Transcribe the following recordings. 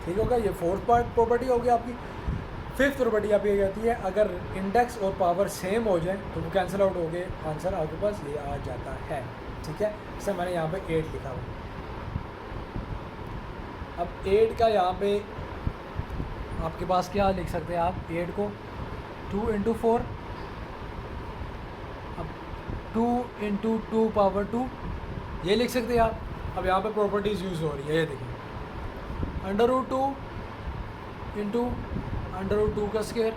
ठीक होगा। ये फोर्थ पार्ट प्रॉपर्टी होगी आपकी। फिफ्थ प्रॉपर्टी आप ये कहती है अगर इंडेक्स और पावर सेम हो जाए तो वो कैंसिल आउट हो गए, आंसर आपके पास ये आ जाता है। ठीक है, इसे मैंने यहाँ पे 8 लिखा हुआ। अब 8 का यहाँ पे आपके पास क्या लिख सकते हैं आप, 8 को 2 इंटू 4, अब 2 इंटू 2 पावर 2 ये लिख सकते हैं आप। अब यहाँ पे प्रॉपर्टीज़ यूज़ हो रही है, ये देखिए under root 2 into under root 2 का स्क्वायर,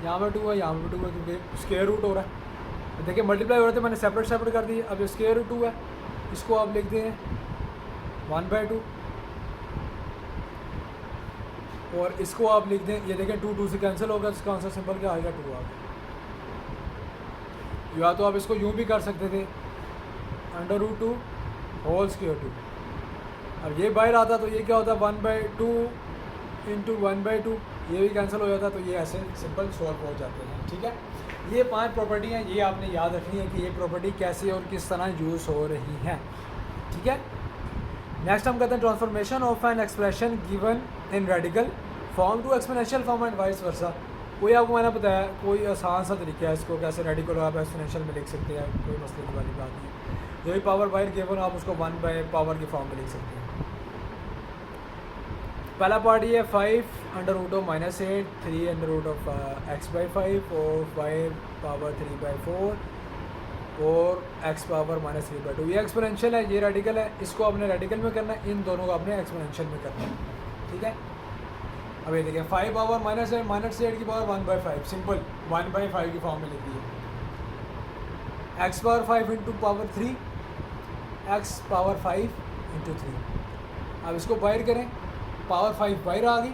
यहाँ पर 2 है यहाँ पर 2 है क्योंकि स्क्वायर रूट हो रहा है। देखिए मल्टीप्लाई हो रहे थे, मैंने सेपरेट कर दी। अब ये स्क्वायर रूट 2 है, इसको आप लिखते हैं 1/2 और इसको आप लिख दें, ये देखें 2 से कैंसिल होगा, इसका आंसर सिंपल क्या आएगा, 2 आ गया। या तो आप इसको यूँ भी कर सकते थे अंडर रूट 2 होल स्क्वायर 2। अब ये बाहर आता तो ये क्या होता 1/2 इंटू 1/2, ये भी कैंसिल हो जाता। तो ये ऐसे सिंपल सॉल्व हो जाते हैं। ठीक है, ये 5 प्रॉपर्टी हैं, ये आपने याद रखनी है कि ये प्रॉपर्टी कैसे और किस तरह यूज़ हो रही हैं। ठीक है, नेक्स्ट हम कहते हैं transformation of an expression given in radical form to exponential form and vice versa. कोई आपको मैंने बताया कोई आसान सा तरीका है, इसको कैसे रेडिकल आप एक्सपोनेंशियल में लिख सकते हैं, कोई मसले की वाली बात नहीं। जो भी पावर बाहर गिवन आप उसको 1 बाय पावर की फॉर्म में लिख सकते हैं। पहला पार्ट ये है 5 under root of -8, 3 under root of x/5 और 5 पावर 3/4 और x पावर -3/2। ये एक्सपोनेंशियल है, ये रेडिकल है। इसको आपने रेडिकल में करना है, इन दोनों को आपने एक्सपोनेंशियल में करना है। ठीक है, अब ये देखिए 5 पावर -8 की पावर 1/5, सिंपल 1/5 की फॉर्म में लिख दी है। x power 5 into power 3, x power 5 into 3। अब इसको बाहर करें, पावर 5 बाहर आ गई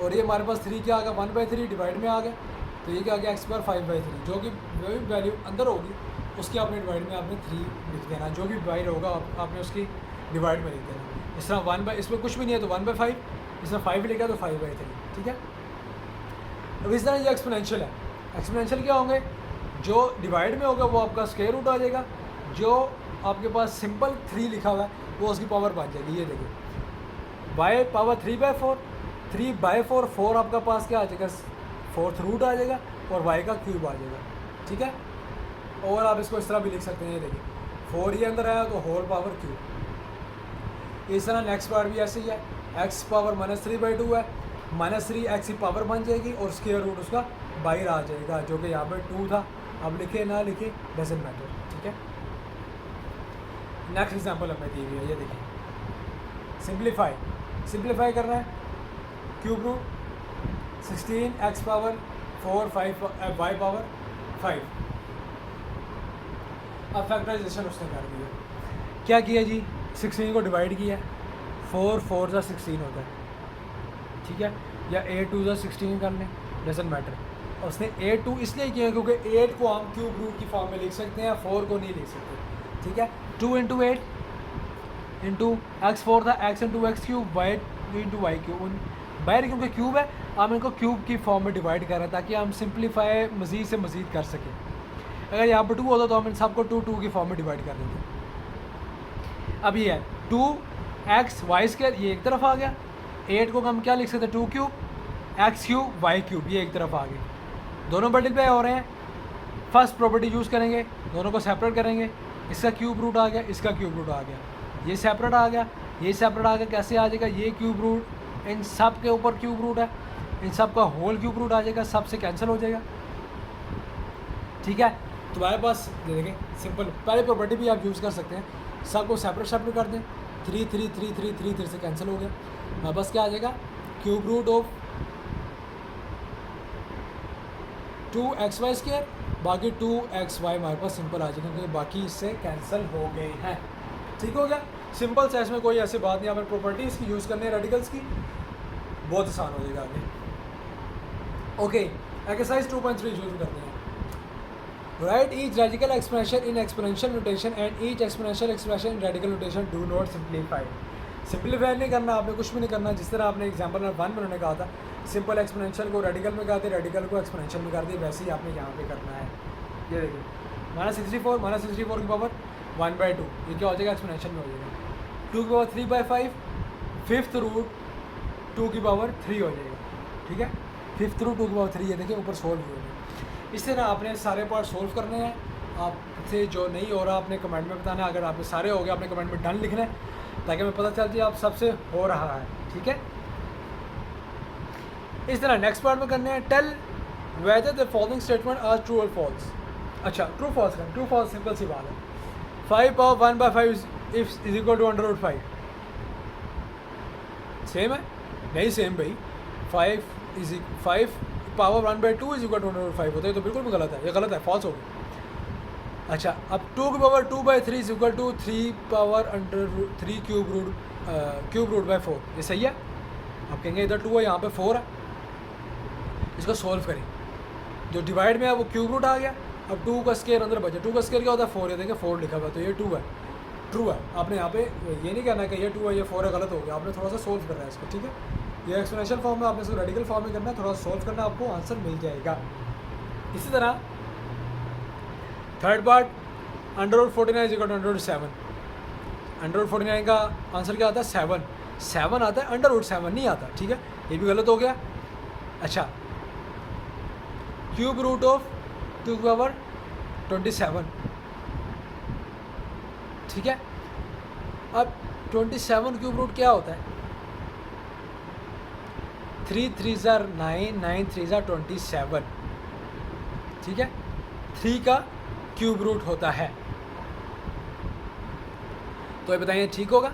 और ये हमारे पास 3 क्या आ गया 1/3 डिवाइड में आ गया। तो ये क्या आ गया x पावर 5/3, जो कि वैल्यू अंदर होगी उसकी आपने डिवाइड में आपने 3 लिख देना, जो भी बाहर होगा आपने उसकी डिवाइड में लिख देना। इस तरह इसमें कुछ भी नहीं है तो 1/5, इसमें 5 लिखा तो 5/3। ठीक है, अब इस तरह ये एक्सपोनेंशियल है। एक्सपोनेंशियल क्या होंगे, जो डिवाइड में होगा वो आपका स्क्वायर रूट आ जाएगा, जो आपके पास सिंपल 3 लिखा हुआ है वो उसकी पावर बन जाएगी। ये देखिए y पावर 3/4, 3/4, 4 आपका पास क्या आ जाएगा 4th रूट आ जाएगा और y का क्यूब आ जाएगा। ठीक है, और आप इसको इस तरह भी लिख सकते हैं, ये देखिए 4 ये अंदर आया तो होल पावर क्यूब। इस तरह नेक्स्ट पार्ट भी ऐसे ही है, x पावर -3/2 है, -3 x की पावर बन जाएगी और स्क्वायर रूट उसका बाहर आ जाएगा, जो कि यहाँ पर 2 था। अब लिखे ना लिखे डजंट मैटर। ठीक है, नेक्स्ट एग्जांपल हमें दी हुई है, ये देखिए सिंप्लीफाई करना है। Cube root 16 x power 4 5 y power 5। अब फैक्टराइजेशन उसने कर दिया, क्या किया जी 16 को डिवाइड किया, 4 4 सा 16 होता है। ठीक है, या 8 2 सा 16 कर लें, डजंट मैटर। और उसने 8 2 इसलिए किया क्योंकि 8 को हम क्यूब रूट की फॉर्म में लिख सकते हैं, 4 को नहीं लिख सकते। ठीक है, 2 इंटू 8 इंटू x4 था, x into x cube, y into y cube. बाहर क्योंकि क्यूब है हम इनको क्यूब की फॉर्म में डिवाइड कर रहे हैं ताकि हम सिंप्लीफाई मज़ीद से मज़ीद कर सकें। अगर यहाँ पर 2 होता तो हम इन सबको 2 की फॉर्म में डिवाइड कर देते। अब ये है 2x y², ये एक तरफ आ गया। 8 को हम क्या लिख सकते हैं 2 cube x cube y cube, ये एक तरफ आ गए। दोनों मल्टीप्लाई हो रहे हैं, फर्स्ट प्रॉपर्टी यूज़ करेंगे, दोनों को सेपरेट करेंगे। इसका क्यूब रूट आ गया, इसका क्यूब रूट आ गया, ये सेपरेट आ गया, ये सेपरेट आ गया। कैसे आ जाएगा, ये क्यूब रूट इन सब के ऊपर क्यूब रूट है, इन सब का होल क्यूब रूट आ जाएगा, सब से कैंसिल हो जाएगा। ठीक है, तुम्हारे पास देखें सिंपल पहले प्रॉपर्टी भी आप यूज़ कर सकते हैं, सबको सेपरेट कर दें। 3 3 3 3 3 3 से कैंसिल हो गया। हमारे पास क्या आ जाएगा क्यूब रूट ऑफ 2xy², बाकी 2xy हमारे पास सिंपल आ जाएगा क्योंकि बाकी इससे कैंसिल हो गए हैं। ठीक हो गया, सिंपल से, इसमें कोई ऐसी बात नहीं। अगर प्रॉपर्टीज़ की यूज़ करनी है रेडिकल्स की, बहुत आसान हो जाएगा आगे। ओके, एक्सरसाइज 2.3 यूज़ करते हैं। Right each radical expression in exponential notation and each exponential expression in radical notation, do not simplify. Simplify नहीं करना, आपने कुछ भी नहीं करना। जिस तरह आपने एग्जाम्पल नंबर 1 में उन्होंने कहा था सिंपल एक्सपोनेंशियल को रेडिकल में कर दिया, रेडिकल को एक्सपोनेंशियल में कर दिया, वैसे ही आपने यहाँ पे करना है। ये देखिए -64 की पावर 1/2, ये क्या हो जाएगा एक्सपोनेंशियल में हो जाएगा। 2 की पावर 3/5, 5th रूट 2 की पावर 3 हो जाएगा, ठीक है। 5th रूट 2 की पावर 3, ये देखिए ऊपर सोल्व हो गया। इस तरह आपने सारे पार्ट सोल्व करने हैं। आपसे जो नहीं हो रहा आपने कमेंट में बताना है, अगर आपके सारे हो गए आपने कमेंट में डन लिखना है ताकि हमें पता चल जाए आप सबसे हो रहा है, ठीक है। इस तरह नेक्स्ट पार्ट में करने हैं, tell whether the following statement are true और फॉल्स। अच्छा, ट्रू फॉल्स करें। ट्रू फॉल्स सिंपल सी बात है, 5 power 1/5 is equal to under root 5। Same है? नहीं सेम भाई। 5 power 1/2 is equal to under root 5 होता है, तो बिल्कुल भी गलत है, ये गलत है, फॉल्स हो गया। अच्छा, अब 2 की power 2/3 is equal to 3 power under 3 cube root by 4, ये सही है? आप कहेंगे इधर 2 है यहाँ पे 4 है, इसको सोल्व करें। जो डिवाइड में है वो क्यूब रूट आ गया, अब 2 का स्केयर अंदर बचा। 2 का स्केयर क्या होता है? 4, ये देखें 4 लिखा हुआ, तो ये 2 है, ट्रू है। आपने यहाँ पे ये नहीं कहना कि ये 2 है ये 4 है, गलत हो गया। आपने थोड़ा सा सोल्व करना है इसको, ठीक है। ये एक्सपोनेंशियल फॉर्म में आपने इसको रेडिकल फॉर्म में करना है, थोड़ा सोल्व करना, आपको आंसर मिल जाएगा। इसी तरह third part, under root 49 is equal to under root 7। Under root 49 का आंसर क्या आता है? 7 आता है, अंडर रूट 7 नहीं आता, ठीक है। ये भी गलत हो गया। अच्छा, क्यूब रूट ऑफ 2 की पावर 27, ठीक है। अब 27 क्यूब रूट क्या होता है? 3 3 are 9, 9 3 are 27, ठीक है। 3 का क्यूब रूट होता है, तो ये बताइए ठीक होगा?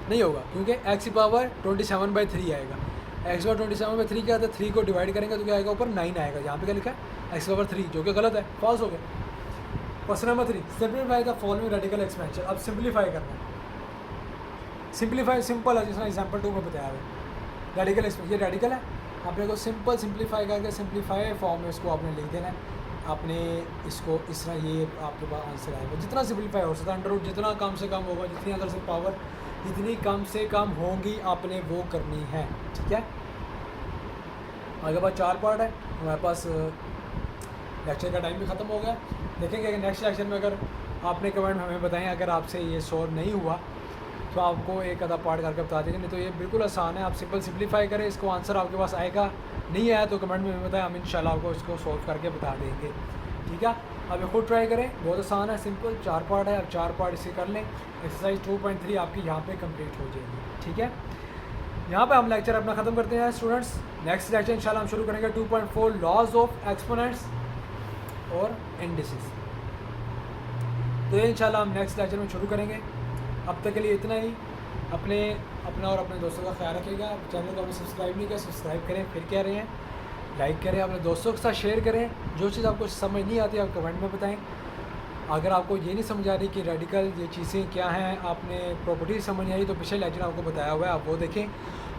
नहीं होगा, क्योंकि x की पावर 27/3 आएगा। x पावर 27/3 क्या आता है? 3 को डिवाइड करेंगे तो क्या आएगा? ऊपर 9 आएगा। यहाँ पे क्या लिखा है? x पावर 3, जो कि गलत है, फॉल्स हो गया। Question number 3, simplify the following radical expansion. अब सिंप्लीफाई करना है। सिंप्लीफाई सिंपल है, जिसने एग्जाम्पल 2 में बताया है। रेडिकल एक्सपेंशन, ये रेडिकल है, आपने को सिंपल सिंप्लीफाई करके सिंप्लीफाई फॉर्म में इसको आपने लिख देना है। आपने इसको इस तरह, ये आपके पास आंसर आएगा। जितना सिंप्लीफाई हो सकता है, अंडर रूट जितना कम से कम होगा, जितनी अगर से पावर जितनी कम से कम होंगी आपने वो करनी है, ठीक है। हमारे पास 4 पार्ट है, हमारे पास लेक्चर का टाइम भी ख़त्म हो गया। देखेंगे नेक्स्ट लेक्चर में, अगर आपने कमेंट में हमें बताएं अगर आपसे ये सॉल्व नहीं हुआ तो आपको एक आधा पार्ट करके बता दीजिए। नहीं तो ये बिल्कुल आसान है, आप सिंपल सिंप्लीफाई करें, इसको आंसर आपके पास आएगा। नहीं आया तो कमेंट में बताएं, हम इंशाल्लाह आपको इसको सॉल्व करके बता देंगे, ठीक है। अब ये खुद ट्राई करें, बहुत आसान है, सिंपल 4 पार्ट है। अब 4 पार्ट इसे कर लें, एक्सरसाइज 2.3 आपकी यहाँ पे कंप्लीट हो जाएगी, ठीक है। यहाँ पे हम लेक्चर अपना ख़त्म करते हैं स्टूडेंट्स। नेक्स्ट लेक्चर इंशाल्लाह हम शुरू करेंगे 2.4 लॉज ऑफ एक्सपोनेंट्स और इंडिसेस। तो ये इंशाल्लाह हम नेक्स्ट लेक्चर में शुरू करेंगे। अब तक के लिए इतना ही। अपना और अपने दोस्तों का ख्याल रखिएगा। चैनल को आपने सब्सक्राइब नहीं किया, सब्सक्राइब करें, फिर कह रहे हैं लाइक करें, अपने दोस्तों के साथ शेयर करें। जो चीज़ आपको समझ नहीं आती आप कमेंट में बताएं। अगर आपको ये नहीं समझ आ रही कि रेडिकल ये चीज़ें क्या हैं, आपने प्रॉपर्टी समझ नहीं आई, तो पिछले लेक्चर आपको बताया हुआ है, आप वो देखें।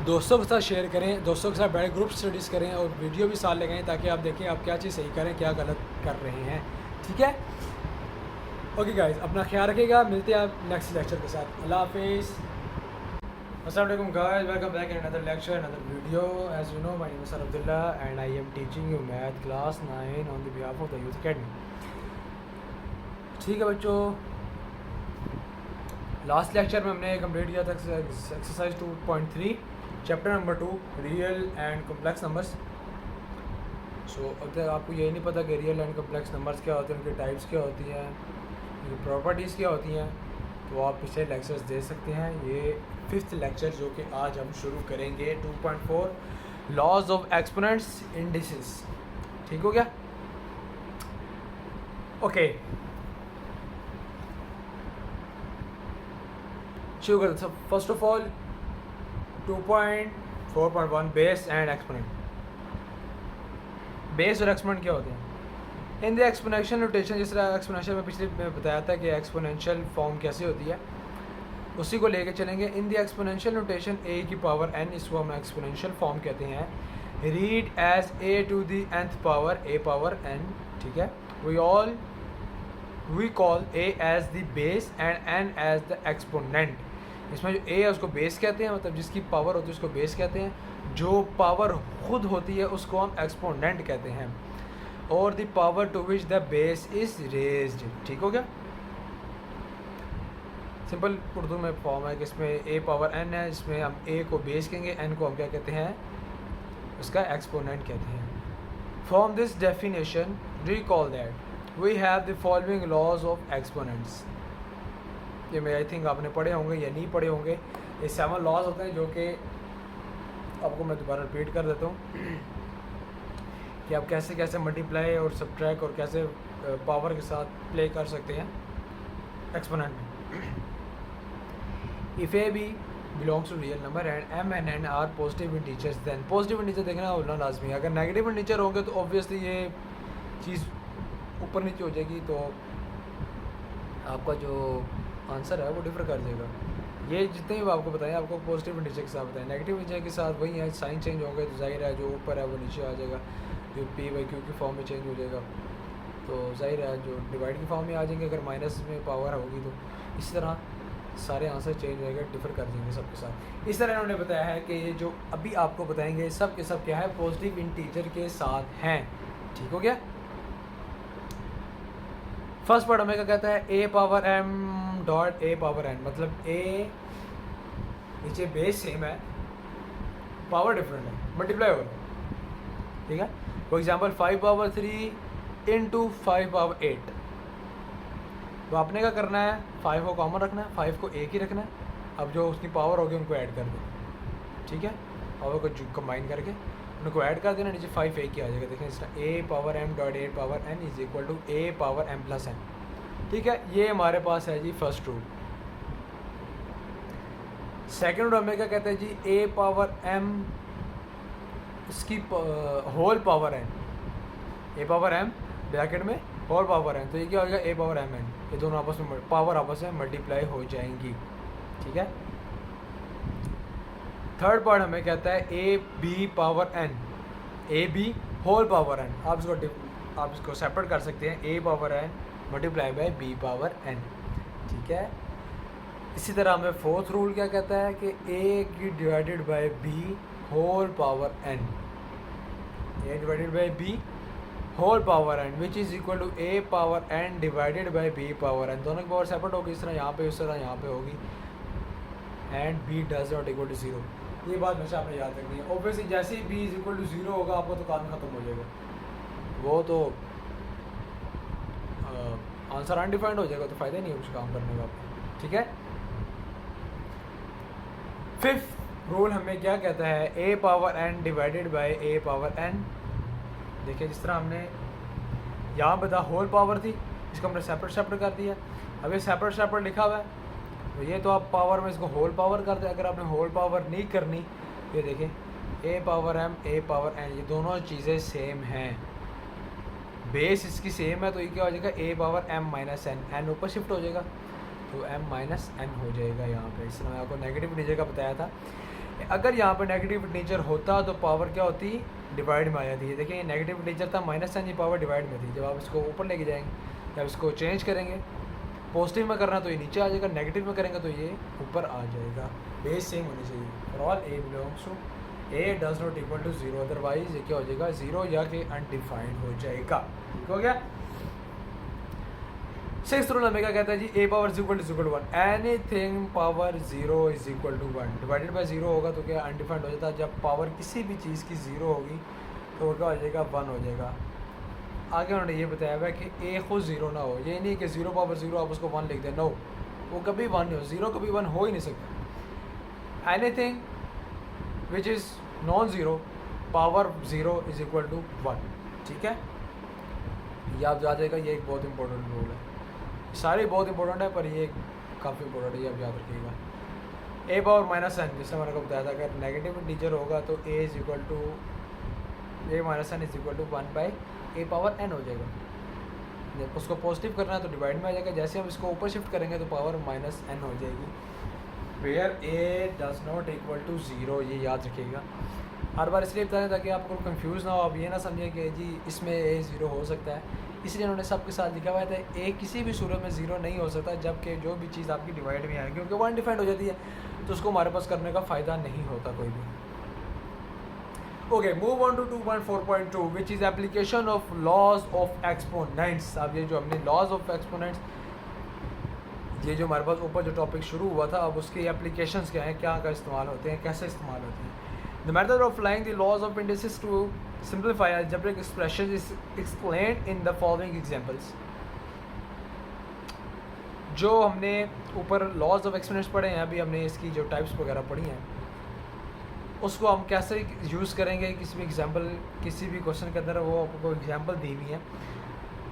दोस्तों के साथ शेयर करें, दोस्तों के साथ बैठ ग्रुप स्टडीज़ करें और वीडियो भी साथ लगाएं ताकि आप देखें आप क्या चीज़ सही करें, क्या गलत कर रहे हैं, ठीक है। ओके गाइस, अपना ख्याल रखिएगा, मिलते हैं आप नेक्स्ट लेक्चर के साथ। अल्लाह हाफिज़। अस्सलाम वालेकुम guys, welcome back in another lecture, another video. As you know, my name is sir Abdullah and I am teaching you math class 9 on the behalf of the youth academy. ठीक है बच्चों, last lecture में हमने complete किया था exercise 2.3 chapter number 2 real and complex numbers. So अगर आपको यही नहीं पता कि रियल एंड कॉम्प्लेक्स नंबर्स क्या होते हैं, उनकी टाइप्स क्या होती हैं, उनकी प्रॉपर्टीज़ क्या होती हैं, तो आप पिछले लेक्चर्स दे सकते हैं। ये 5th लेक्चर जो कि आज हम शुरू करेंगे 2.4 लॉज ऑफ एक्सपोनेंट्स इंडिसेस। ठीक हो गया? ओके, शुरू करते हैं। First of all 2.4.1 base and exponent. Base और एक्सपोनेंट क्या होते हैं? इन द एक्सपोनेंशियल नोटेशन, जिस तरह एक्सपोनेंशियल में पिछले में बताया था कि एक्सपोनेंशियल फॉर्म कैसे होती है, उसी को लेके चलेंगे। In the exponential notation a की पावर n, इसको हम एक्सपोनेंशियल फॉर्म कहते हैं। Read as a to the nth power a power n। ठीक है, we call a as the base and n as the exponent. इसमें जो a है उसको बेस कहते हैं, मतलब जिसकी पावर होती है उसको बेस कहते हैं। जो पावर खुद होती है उसको हम एक्सपोनेंट कहते हैं। और the power to which the base is raised. ठीक हो गया? सिंपल उर्दू में फॉर्म है कि इसमें ए पावर एन है, इसमें हम ए को बेस कहेंगे, एन को हम क्या कहते हैं, उसका एक्सपोनेंट कहते हैं। From this definition recall that we have the following laws of exponents. ये मैं आई थिंक आपने पढ़े होंगे या नहीं पढ़े होंगे। ये 7 लॉज होते हैं जो कि आपको मैं दोबारा रिपीट कर देता हूँ कि आप कैसे कैसे मल्टीप्लाई और सब्ट्रैक्ट और कैसे पावर के साथ प्ले कर सकते हैं एक्सपोनेंट में। If a b belongs to real number and m and n are positive integers, then positive integer देखना होना लाजमी है। अगर नेगेटिव इंटीजर होंगे तो ऑब्वियसली ये चीज़ ऊपर नीचे हो जाएगी, तो आपका जो आंसर है वो डिफर कर देगा। ये जितने भी आपको बताएं, आपको पॉजिटिव इंटीजर के साथ बताएं, नेगेटिव इंटीजर के साथ वही है, साइन चेंज होंगे तो जाहिर है जो ऊपर है वो नीचे आ जाएगा, जो पी बाई क्यू की फॉर्म में चेंज हो जाएगा, तो जाहिर है जो डिवाइड की फॉर्म में आ जाएंगे अगर माइनस में पावर होगी तो। इस तरह सारे आंसर चेंज होएंगे, डिफर कर देंगे सबके साथ। इस तरह इन्होंने बताया है कि ये जो अभी आपको बताएंगे सब के सब क्या है, पॉजिटिव इंटीजर के साथ हैं। ठीक हो गया। फर्स्ट पार्ट हमें क्या कहता है, A power M dot A power N, मतलब ए नीचे बेस सेम है, पावर डिफरेंट है, मल्टीप्लाई हो रहा है। ठीक है। For example 5 power 3 into 5 power 8, तो आपने क्या करना है, 5 को कॉमन रखना है, 5 को एक ही रखना है। अब जो उसकी पावर होगी उनको ऐड कर देना। ठीक है, पावर को कंबाइन करके उनको ऐड कर देना, नीचे 5 एक ही आ जाएगा। देखें इसका A power M dot A power N is equal to A power M plus N. ठीक है, ये हमारे पास है जी फर्स्ट रूल। सेकेंड रूल हमें क्या कहते हैं जी, ए पावर एम इसकी whole power N, A power M bracket में होल पावर एन, तो ये क्या हो जाएगा ए पावर एम एन, ये दोनों आपस में पावर आपस में मल्टीप्लाई हो जाएंगी। ठीक है। थर्ड पार्ट हमें कहता है A B power N, A B whole power N. आप इसको सेपरेट कर सकते हैं, A power N multiply by B power N. ठीक है। इसी तरह हमें फोर्थ रूल क्या कहता है कि ए की divided by b whole power N, a divided by b whole power n which is equal to A power N divided by B power n. दोनों की पावर सेपरेट होगी, इस तरह यहाँ पे, इस तरह यहाँ पे होगी, and b does not equal to 0। ये बात हमेशा आपने याद रखनी है। ऑब्वियसली जैसे ही बी इज इक्वल टू 0 होगा आपका तो काम खत्म हो जाएगा, वो तो आंसर अनडिफाइंड हो जाएगा, तो फ़ायदा नहीं है कुछ काम करने का आपको। ठीक है। फिफ्थ रूल हमें क्या कहता है, A power N divided by A power N. देखिए जिस तरह हमने यहाँ बता होल पावर थी, इसको हमने सेपरेट सेपरेट कर दिया। अब ये सेपरेट सेपरेट लिखा हुआ है, तो ये तो आप पावर में इसको होल पावर कर दे। अगर आपने होल पावर नहीं करनी, ये देखें A power M A power N, ये दोनों चीज़ें सेम हैं, बेस इसकी सेम है, तो ये क्या हो जाएगा A power M minus N, N ऊपर शिफ्ट हो जाएगा तो एम माइनस एन हो जाएगा यहाँ पे। इसलिए मैं आपको नेगेटिव इंटीजर का बताया था, अगर यहाँ पर नेगेटिव इंटीजर होता तो पावर क्या होती, डिवाइड में आ जाती है। देखिए ये नेगेटिव इंटीजर था माइनस एन, ये पावर डिवाइड में थी। जब आप इसको ऊपर लेके जाएंगे, जब इसको चेंज करेंगे, पॉजिटिव में करना तो ये नीचे आ जाएगा, नेगेटिव में करेंगे तो ये ऊपर आ जाएगा। बेस सेम होनी चाहिए। For all a belongs to a does not equal to 0, otherwise ये क्या हो जाएगा 0 या कि अनडिफाइंड हो जाएगा। ठीक हो गया। सिक्स्थ रूल हमें क्या कहता है जी, A power is equal to 1, anything power 0 is equal to 1 divided by 0 होगा तो क्या अनडिफाइंड हो जाता है। जब पावर किसी भी चीज़ की 0 होगी तो वो क्या हो जाएगा 1 हो जाएगा। आगे उन्होंने ये बताया हुआ है कि ए खुद 0 ना हो, ये नहीं कि 0 पावर 0 आप उसको 1 लिख दें, नो, वो कभी 1 नहीं हो, 0 कभी 1 हो ही नहीं सकता। Anything which is non zero power 0 is equal to 1। ठीक है, ये आप याद रखिएगा, ये एक बहुत इंपॉर्टेंट रूल है। सारे बहुत इंपॉर्टेंट है पर ये काफ़ी इंपॉर्टेंट है, ये आप याद रखिएगा। ए पावर माइनस एन, जैसे मैंने को बताया था, अगर नेगेटिव इंटीजर होगा तो A is equal to A minus N is equal to 1 by A power N हो जाएगा। जब उसको पॉजिटिव करना है तो डिवाइड में आ जाएगा, जैसे हम इसको ऊपर शिफ्ट करेंगे तो पावर माइनस एन हो जाएगी। Where a does not equal to 0, ये याद रखिएगा। हर बार इसलिए बताया ताकि आपको कंफ्यूज ना हो, आप ये ना समझें कि जी इसमें ए 0 हो सकता है, इसलिए उन्होंने सबके साथ लिखा हुआ था ए किसी भी सूरत में 0 नहीं हो सकता, जबकि जो भी चीज़ आपकी डिवाइड में आएगी क्योंकि वो अनडिफाइंड हो जाती है तो उसको हमारे पास करने का फ़ायदा नहीं होता कोई भी। Okay, move on to 2.4.2 which is application of laws of exponents. अब ये जो हमने लॉज ऑफ एक्सपोनेंट्स, ये जो हमारे पास ऊपर जो टॉपिक शुरू हुआ था, अब उसके एप्लीकेशंस क्या हैं, क्या का इस्तेमाल होते हैं, कैसे इस्तेमाल होते हैं। The method of applying the laws of indices to simplify algebraic expression is explained in the following examples. जो हमने ऊपर लॉज ऑफ एक्सपोनेंट्स पढ़े हैं, अभी हमने इसकी जो टाइप्स वगैरह पढ़ी हैं, उसको हम कैसे यूज़ करेंगे किसी भी एग्जांपल, किसी भी क्वेश्चन के अंदर वो आपको एग्जांपल दी हुई है।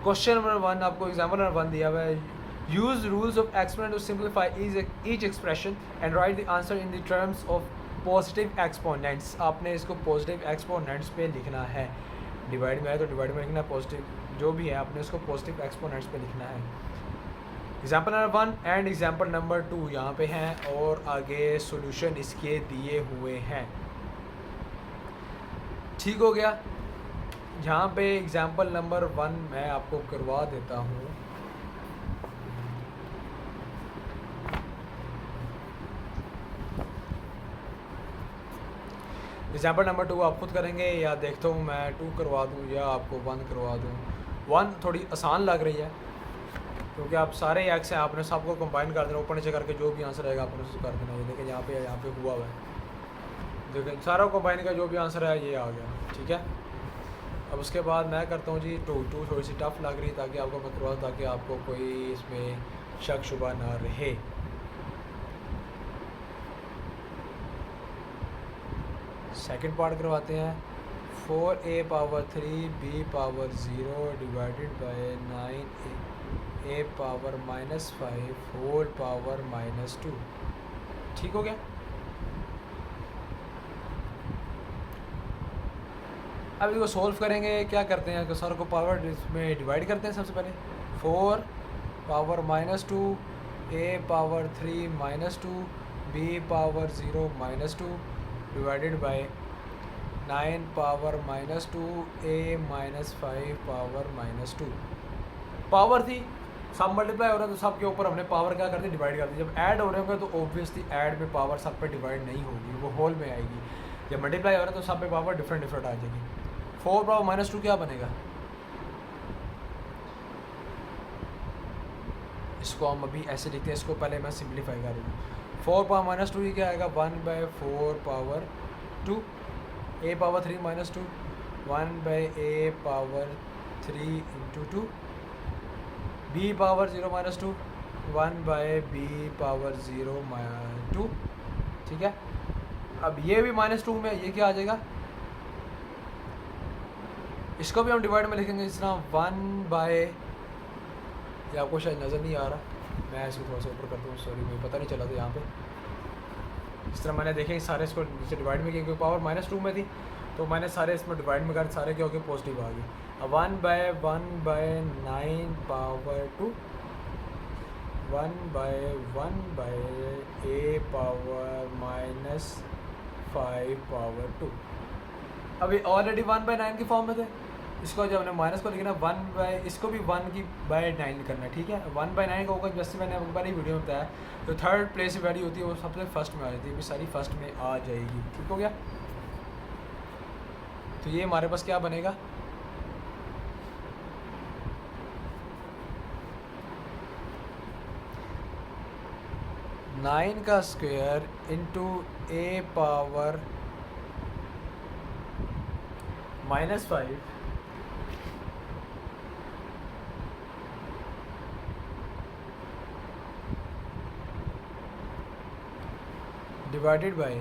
क्वेश्चन नंबर 1 आपको एग्जांपल नंबर 1 दिया हुआ है, use rules of exponent to simplify each expression and write the answer in the terms of positive exponents. आपने इसको पॉजिटिव एक्सपोनेंट्स पे लिखना है। डिवाइड में है तो डिवाइड में लिखना है, पॉजिटिव जो भी है आपने उसको पॉजिटिव एक्सपोनेंट्स पे लिखना है। Example number 1 and example number 2 यहाँ पे हैं और आगे सॉल्यूशन इसके दिए हुए हैं। ठीक हो गया। यहाँ पे एग्जाम्पल नंबर 1 मैं आपको करवा देता हूँ। एग्जाम्पल नंबर 2 आप खुद करेंगे या देखता हूँ मैं 2 करवा दूँ या आपको 1 करवा दूँ। 1 थोड़ी आसान लग रही है क्योंकि आप सारे एक्स हैं, आपने सबको कंबाइन कर देना, ऊपर नीचे करके जो भी आंसर आएगा आपने उसको कर देना। ये देखें यहाँ पे हुआ हुआ है, देखें सारा कंबाइन का जो भी आंसर है ये आ गया। ठीक है, अब उसके बाद मैं करता हूँ जी 2 थोड़ी सी टफ लग रही ताकि आपको मैं करवा, ताकि आपको कोई इसमें शक शुबा ना रहे। सेकंड पार्ट करवाते हैं। 4a power 3 b power 0 divided by 9a power -5 whole power -2। ठीक हो गया। अब इसको सॉल्व करेंगे, क्या करते हैं, सर को पावर में डिवाइड करते हैं। सबसे पहले 4 power -2 a power 3 -2 b power 0 -2 divided by 9 power -2 a -5 power -2। Power थी, सब मल्टीप्लाई हो रहा है तो सब के ऊपर हमने पावर क्या कर दी, डिवाइड कर दी। जब ऐड हो रहे होंगे तो ऑब्वियसली ऐड में पावर सब पे डिवाइड नहीं होगी, वो होल में आएगी। जब मल्टीप्लाई हो रहा है तो सब पे पावर डिफरेंट डिफरेंट आ जाएगी। 4 पावर -2 क्या बनेगा, इसको हम अभी ऐसे लिखते हैं, इसको पहले मैं सिंप्लीफाई कर दूँ। 4 पावर -2 ये क्या आएगा, 1/4 power 2 a power 3 -2 1/a power 3 × 2 b power 0 -2 1/b power 0 -2। ठीक है, अब ये भी -2 में ये क्या आ जाएगा, इसको भी हम डिवाइड में लिखेंगे इस तरह 1/, ये आपको शायद नज़र नहीं आ रहा, मैं इसको थोड़ा सा ऊपर कर दूँ, सॉरी मुझे पता नहीं चला था यहाँ पे। इस तरह मैंने देखे सारे इसको नीचे डिवाइड में किया क्योंकि पावर -2 में थी तो मैंने सारे इसमें डिवाइड में कर, सारे क्या हो गए पॉजिटिव आ गए। अब 1/9 पावर 2 1/1/a पावर -5 पावर 2। अभी ऑलरेडी 1/9 की फॉर्म में थे, इसको जब हमने माइनस को लिखना 1/, इसको भी 1/9 करना है। ठीक है, 1/9 का होगा, जैसे मैंने आपको पहले वीडियो में बताया, तो थर्ड प्लेस की वैल्यू होती है वो सबसे फर्स्ट में आ जाती है, भी सारी फर्स्ट में आ जाएगी। ठीक हो गया, तो ये हमारे पास क्या बनेगा, नाइन का square into a power -5 divided by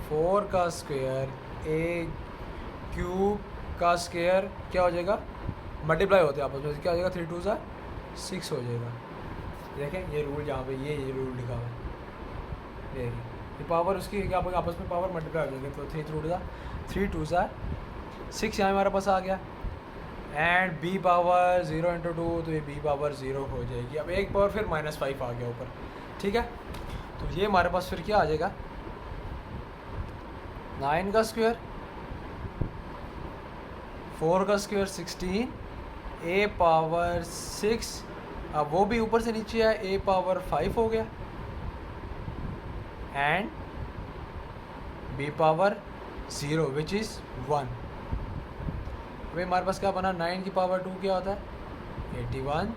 4 का स्क्वायर a क्यूब का स्क्वायर क्या हो जाएगा, मल्टीप्लाई होते हैं आपस में, क्या हो जाएगा 3 2 6 हो जाएगा। देखें ये रूल यहाँ पे ये रूल लिखा हुआ है, देखिए ये पावर उसकी क्या आपस में पावर मल्टीप्लाई हो जाएंगे, तो 3 2 6 यहाँ हमारे पास आ गया। एंड b पावर 0 × 2 तो ये b पावर 0 हो जाएगी। अब एक पावर फिर -5 आ गया ऊपर। ठीक है, तो ये हमारे पास फिर क्या आ जाएगा, 9 का स्क्वायर 4 का स्क्वायर 16 a पावर 6, अब वो भी ऊपर से नीचे है, a पावर 5 हो गया and b power 0 which is 1। अभी हमारे पास क्या बना, 9 की पावर 2 क्या होता है 81,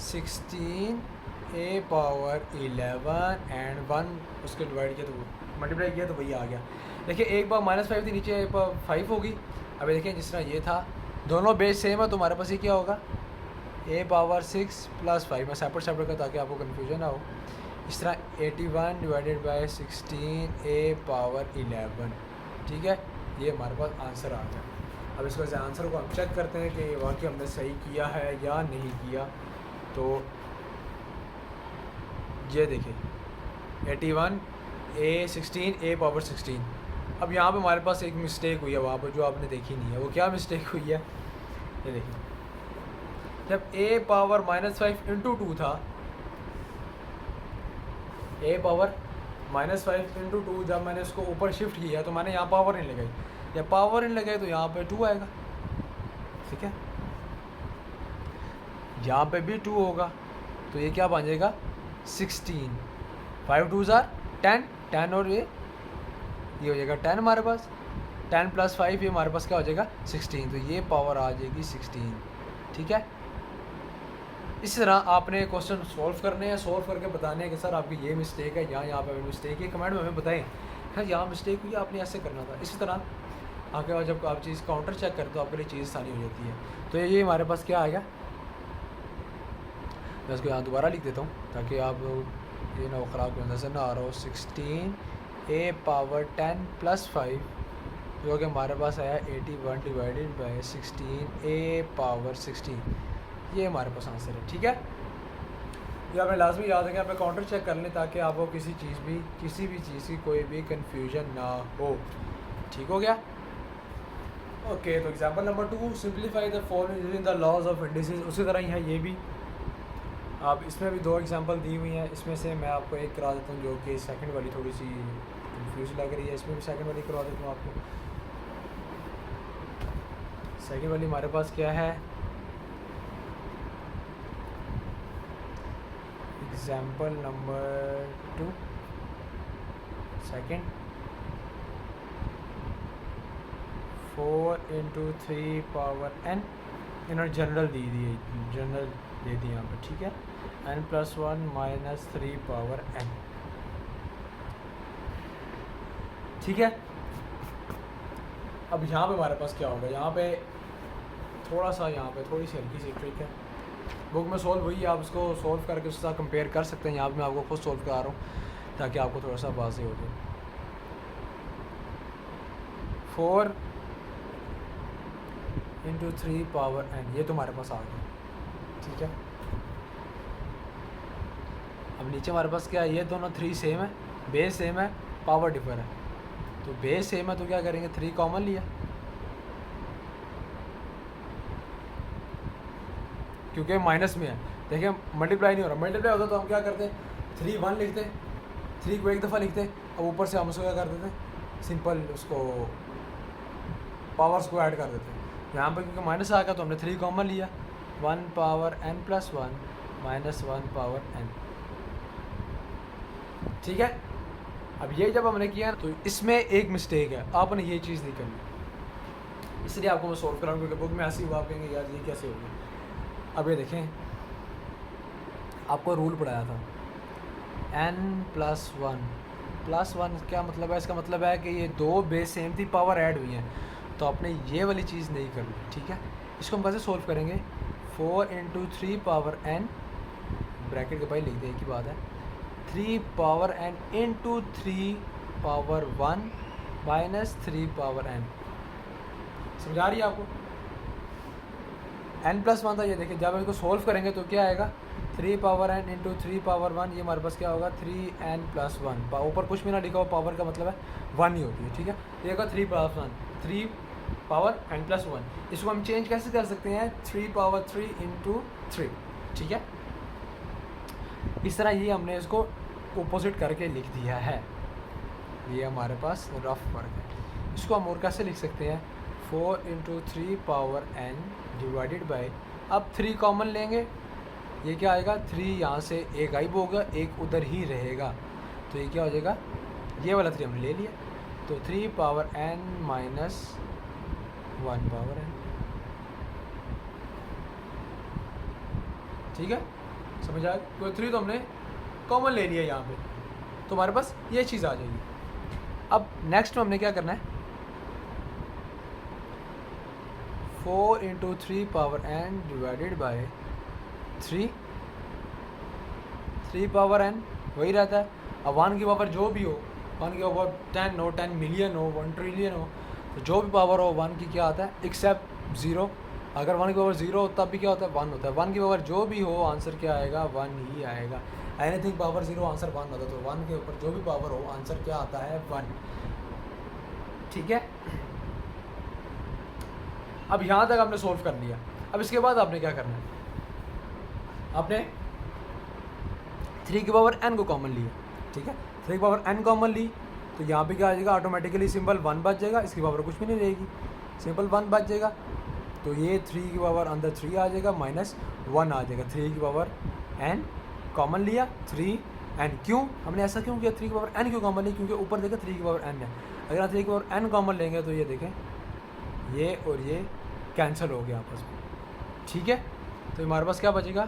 16 ए पावर 11 एंड 1 उसके डिवाइड किया तो मल्टीप्लाई किया तो वही आ गया। देखिए एक बार -5 थी, नीचे 5 होगी। अभी देखिए जिस तरह ये था, दोनों बेस सेम है तो हमारे पास ये क्या होगा, ए पावर 6 + 5। मैं सेपरेट का ताकि आपको कन्फ्यूजन ना हो। इस तरह 81 डिवाइडेड बाय 16 ए पावर 11, ठीक है, ये हमारे पास आंसर आ गया। अब इसको वजह आंसर को हम चेक करते हैं कि वाकई हमने सही किया है या नहीं किया। तो ये देखिए 81 ए 16 ए पावर 16। अब यहाँ पे हमारे पास एक मिस्टेक हुई है वहाँ पर जो आपने देखी नहीं है। वो क्या मिस्टेक हुई है, ये देखिए, जब ए पावर -5 × 2 था, ए पावर -5 × 2 जब मैंने इसको ऊपर शिफ्ट किया तो मैंने यहाँ पावर नहीं लगाई। जब पावर नहीं लगाई तो यहाँ पे 2 आएगा, ठीक है, यहाँ पे भी 2 होगा तो ये क्या बन जाएगा 16। 5 2s are 10, 10 और ये हो जाएगा 10 हमारे पास, 10 + 5 ये हमारे पास क्या हो जाएगा 16। तो ये पावर आ जाएगी 16, ठीक है। इस तरह आपने क्वेश्चन सॉल्व करने हैं, सॉल्व करके बताने हैं कि सर आपकी ये मिस्टेक है, यहाँ पे मिस्टेक है, कमेंट में हमें बताएं सर यहाँ मिस्टेक हुई, आपने ऐसे करना था। इसी तरह आपके पास जब आप चीज़ काउंटर चेक करते हो आपके लिए चीज़ आसानी हो जाती है। तो ये हमारे पास क्या आएगा, मैं इसको यहाँ दोबारा लिख देता हूँ ताकि आप ये ना ख़राब की नज़र ना आ रहा हो। 16 ए पावर 10 + 5 जो कि हमारे पास आया 81 डिवाइडेड बाय 16 ए पावर 16, ये हमारे पास आंसर है, ठीक है। ये आपने लाजमी याद रखें, आप काउंटर चेक कर लें ताकि आपको किसी भी चीज़ की कोई भी कन्फ्यूजन ना हो, ठीक हो गया। ओके, तो example number 2, simplify the following using the laws of indices. उसी तरह ही है ये भी, आप इसमें भी 2 एग्जांपल दी हुई हैं। इसमें से मैं आपको एक करा देता हूँ जो कि सेकंड वाली थोड़ी सी कंफ्यूज लग रही है, इसमें भी सेकंड वाली करवा देता हूँ आपको। सेकंड वाली हमारे पास क्या है, example number 2 second, 4 × 3 power n, इन्होंने जनरल दी है, जनरल दे दी यहाँ पर, ठीक है, n + 1 - 3 पावर n, ठीक है। अब यहाँ पे हमारे पास क्या होगा, यहाँ पे थोड़ा सा, यहाँ पे थोड़ी सी हल्की सी ट्रिक है, बुक में सॉल्व हुई है, आप इसको सॉल्व करके उसके साथ कंपेयर कर सकते हैं। यहाँ पे मैं आपको खुद सॉल्व करा रहा हूँ ताकि आपको थोड़ा सा वाज़ेह हो जाए। 4 × 3 पावर n, ये तुम्हारे पास आ गया, ठीक है। अब नीचे हमारे पास क्या है, ये दोनों 3 सेम है, बेस सेम है, पावर डिफर है। तो बेस सेम है तो क्या करेंगे, 3 कॉमन लिया, क्योंकि माइनस में है। देखिए मल्टीप्लाई नहीं हो रहा, मल्टीप्लाई होता तो हम क्या करते, 3 1 लिखते, 3 को एक दफ़ा लिखते, अब ऊपर से हम उसको क्या कर देते, सिंपल उसको पावर्स को ऐड कर देते। यहाँ पर क्योंकि माइनस आ गया तो हमने 3 कॉमन लिया, 1 पावर n + 1 - 1 पावर n, ठीक है। अब ये जब हमने किया तो इसमें एक मिस्टेक है, आपने ये चीज़ नहीं करनी, इसलिए आपको मैं सॉल्व कराऊँ क्योंकि बुक में ऐसी हुआ, आप कहेंगे यार ये कैसे होगी। अब ये देखें, आपको रूल पढ़ाया था n + 1 क्या मतलब है, इसका मतलब है कि ये 2 बेस सेम थी, पावर ऐड हुई हैं, तो आपने ये वाली चीज़ नहीं करनी, ठीक है। इसको हम कैसे सॉल्व करेंगे, 4 × 3 पावर n, ब्रैकेट के भाई लिख दें, एक ही बात है, 3 power n × 3 power 1 - 3 power n, समझा रही है आपको। n + 1 था, ये देखिए जब इसको सॉल्व करेंगे तो क्या आएगा, 3 पावर n × 3 पावर 1, ये हमारे पास क्या होगा 3n + 1, ऊपर कुछ भी ना लिखा हो, पावर का मतलब है 1 ही होती है, ठीक है। ये होगा 3 + 1, 3 पावर n + 1। इसको हम चेंज कैसे कर सकते हैं, 3 पावर 3 × 3, ठीक है। इस तरह ये हमने इसको अपोजिट करके लिख दिया है, ये हमारे पास रफ वर्क है। इसको हम और कैसे लिख सकते हैं, 4 × 3 पावर n डिवाइडेड बाय, अब 3 कॉमन लेंगे, ये क्या आएगा, 3 यहाँ से एक गायब होगा, एक उधर ही रहेगा, तो ये क्या हो जाएगा, ये वाला 3 हमने ले लिया, तो 3 पावर n - 1 पावर n, ठीक है। समझ आया? तो 3 तो हमने कॉमन ले लिया यहाँ पे, तो हमारे पास ये चीज़ आ जाएगी। अब नेक्स्ट में हमने क्या करना है, 4 into 3 power n divided by 3 power n वही रहता है। अब 1 की पावर जो भी हो, 1 की पावर 10 हो, 10 मिलियन हो, 1 ट्रिलियन हो, तो जो भी पावर हो 1 की क्या आता है एक्सेप्ट 0। अगर 1 की पावर 0 हो तब भी क्या होता है 1 होता है। 1 की पावर जो भी हो आंसर क्या आएगा 1 ही आएगा। एनीथिंग पावर 0 आंसर 1 होता है, तो 1 के ऊपर जो भी पावर हो आंसर क्या आता है 1। ठीक है, अब यहाँ तक आपने सोल्व कर लिया। अब इसके बाद आपने क्या करना है, आपने 3 की पावर n को कॉमन लिया। ठीक है, 3 की पावर n कॉमन ली तो यहाँ पे क्या आ जाएगा, ऑटोमेटिकली सिंपल 1 बच जाएगा, इसकी पावर कुछ भी नहीं रहेगी, सिंपल 1 बच जाएगा। तो ये 3 की पावर अंदर 3 आ जाएगा, माइनस 1 आ जाएगा। 3 की पावर n कॉमन लिया, 3n। क्यों हमने ऐसा क्यों किया, 3 की पावर n क्यों कॉमन ली, क्योंकि ऊपर देखें 3 की पावर n है। अगर आप 3 की पावर n कॉमन लेंगे तो ये देखें ये और ये कैंसिल हो गया आपस में। ठीक है, तो हमारे पास क्या बचेगा,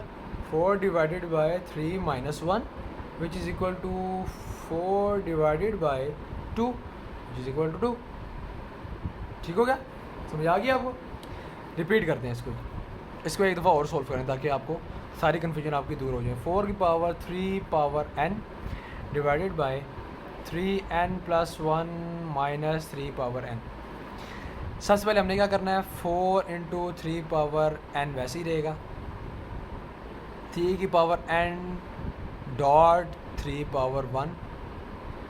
4 divided by 3 minus 1 which is equal to 4 divided by 2 which is equal to 2। ठीक हो गया, समझ आ गया आपको? रिपीट करते हैं इसको एक दफ़ा और सोल्व करें ताकि आपको सारी कन्फ्यूजन आपकी दूर हो जाए। 4 की power 3 power n divided by 3n plus 1 minus 3 power n। सबसे पहले हमने क्या करना है, 4 इंटू 3 पावर n वैसे ही रहेगा, 3 की पावर n डॉट 3 पावर 1,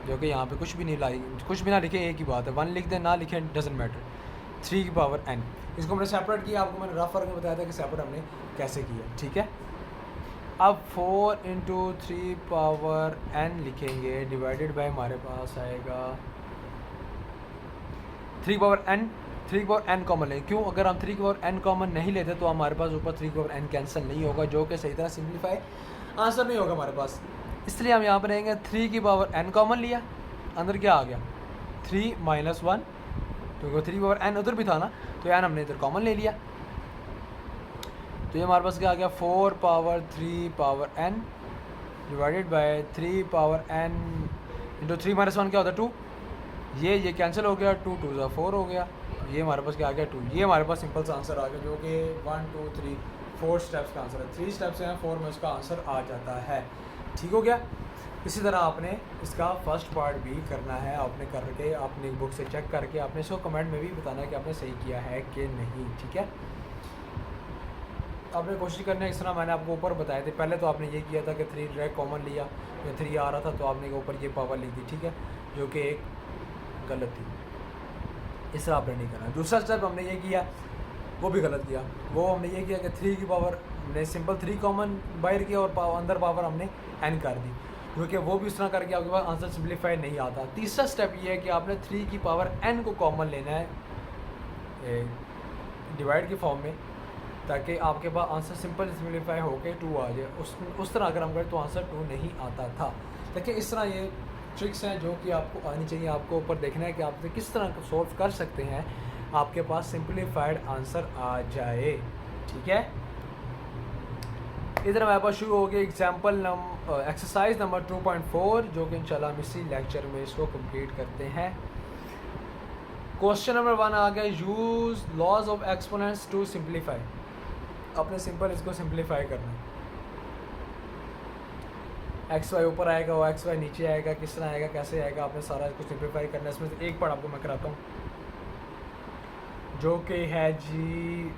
जो कि यहाँ पे कुछ भी नहीं लाई, कुछ भी ना लिखे एक ही बात है, 1 लिख दें ना लिखें डजेंट मैटर। 3 की पावर n, इसको हमने सेपरेट किया, आपको मैंने रफ वर्क में बताया था कि सेपरेट हमने कैसे किया। ठीक है, अब 4 इंटू 3 पावर n लिखेंगे डिवाइडेड बाय हमारे पास आएगा 3 पावर n। 3 की पावर n कॉमन लें, क्यों, अगर हम 3 की पावर n कॉमन नहीं लेते तो हमारे पास ऊपर 3 की पावर n कैंसिल नहीं होगा, जो कि सही तरह सिंप्लीफाई आंसर नहीं होगा हमारे पास। इसलिए हम यहाँ पर रहेंगे 3 की पावर n कॉमन लिया, अंदर क्या आ गया 3 माइनस 1, क्योंकि 3 की पावर n उधर भी था ना, तो n हमने इधर कॉमन ले लिया। तो ये हमारे पास क्या आ गया, 4 power 3 power n divided by 3 power n into 3 minus 1 क्या होता है 2, ये कैंसिल हो गया, 2 2 4 हो गया, ये हमारे पास क्या आ गया 2। ये हमारे पास सिंपल सा आंसर आ गया, जो कि 1 2 3 4 स्टेप्स का आंसर है। 3 स्टेप्स हैं, 4 में उसका आंसर आ जाता है। ठीक हो गया, इसी तरह आपने इसका फर्स्ट पार्ट भी करना है, आपने करके अपनी बुक से चेक करके आपने इसको कमेंट में भी बताना है कि आपने सही किया है कि नहीं। ठीक है, आपने कोशिश करनी है इस तरह मैंने आपको ऊपर बताए थे। पहले तो आपने ये किया था कि 3 डायरेक्ट कॉमन लिया, या 3 आ रहा था तो आपने ऊपर ये पावर ली थी। ठीक है, जो कि एक गलत थी, इस तरह आपने नहीं करना। दूसरा स्टेप हमने ये किया, वो भी गलत किया। वो हमने ये किया कि 3 की पावर हमने सिंपल 3 कॉमन बाहर किया और अंदर पावर हमने n कर दी, क्योंकि वो भी इस तरह करके आपके पास आंसर सिंप्लीफाई नहीं आता। तीसरा स्टेप ये है कि आपने 3 की पावर n को कॉमन लेना है डिवाइड के फॉर्म में, ताकि आपके पास आंसर सिंपल सिंप्लीफाई होकर 2 आ जाए। उस तरह अगर हम करें तो आंसर 2 नहीं आता था। देखिए इस तरह ये ट्रिक्स हैं जो कि आपको आनी चाहिए। आपको ऊपर देखना है कि आप किस तरह सोल्व कर सकते हैं, आपके पास सिंप्लीफाइड आंसर आ जाए। ठीक है, इधर हमारे पास शुरू हो गया एग्जाम्पल एक्सरसाइज नंबर 2.4, जो कि इंशाल्लाह हम इसी लेक्चर में इसको कंप्लीट करते हैं। क्वेश्चन नंबर 1 आ गया, use laws of exponents to simplify. अपने सिंपल इसको सिंप्लीफाई करना है। एक्स वाई ऊपर आएगा, वो एक्स वाई नीचे आएगा, किस तरह आएगा, कैसे आएगा, आपने सारा इसको सिंप्लीफाई करना है। इसमें से एक पार्ट आपको मैं कराता हूँ, जो कि है जी,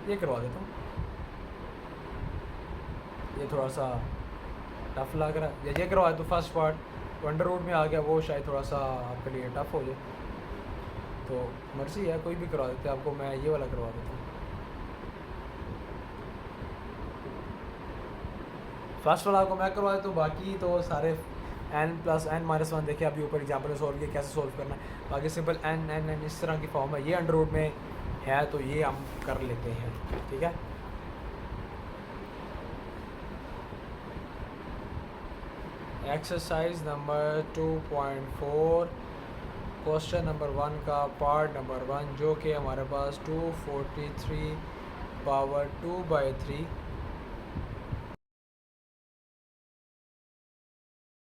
ये करवा देता हूँ। ये थोड़ा सा टफ लग रहा है, या ये करवा दो। फर्स्ट पार्ट अंडर रूट में आ गया, वो शायद थोड़ा सा आपके लिए टफ हो जाए, तो मर्जी है, कोई भी करवा देते हैं। आपको मैं ये वाला करवा देता हूँ। फर्स्ट वाला आपको मैं करवा देता हूँ, बाकी तो सारे n प्लस n माइनस 1 देखिए अभी ऊपर एग्जाम्पल में सॉल्व किया कैसे सॉल्व करना है। बाकी सिंपल n n n इस तरह की फॉर्म है, ये अंडर रूट में है तो ये हम कर लेते हैं। ठीक है, एक्सरसाइज नंबर 2.4 क्वेश्चन नंबर 1 का पार्ट नंबर 1, जो कि हमारे पास 243 पावर 2/3